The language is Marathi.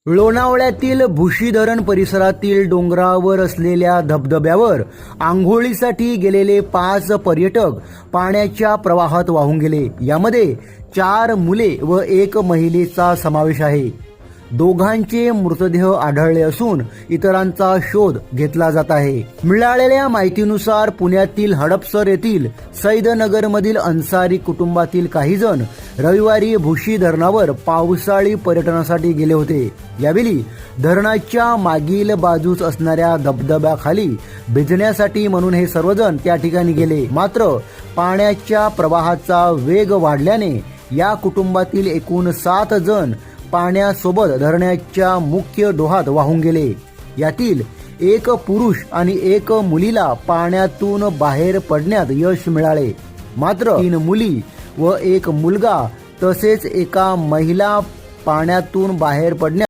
लोणावळ्यातील भुशी धरण परिसरातील डोंगरावर असलेल्या धबधब्यावर आंघोळीसाठी गेलेले 5 पर्यटक पाण्याच्या प्रवाहात वाहून गेले। यामध्ये 4 मुले व 1 महिलेचा समावेश आहे। दोघांचे मृतदेह आढळले असून इतरांचा शोध घेतला जात आहे। मिळालेल्या माहितीनुसार पुण्यातील हडपसर येथील सैदनगरमधील अन्सारी कुटुंबातील काही जण रविवारी भुशी धरणावर पावसाळी पर्यटनासाठी गेले होते। यावेळी धरणाच्या मागील बाजूस असणाऱ्या धबधब्याखाली भिजण्यासाठी म्हणून हे सर्वजण त्या ठिकाणी गेले। मात्र पाण्याच्या प्रवाहाचा वेग वाढल्याने या कुटुंबातील एकूण 7 जण पाण्यासोबत धरणाच्या मुख्य डोहात वाहून गेले। यातील 1 पुरुष आणि 1 मुलीला पाण्यातून बाहेर पडण्यात यश मिळाले। मात्र 3 मुली व 1 मुलगा तसेच एका महिला पाण्यातून बाहेर पडण्यात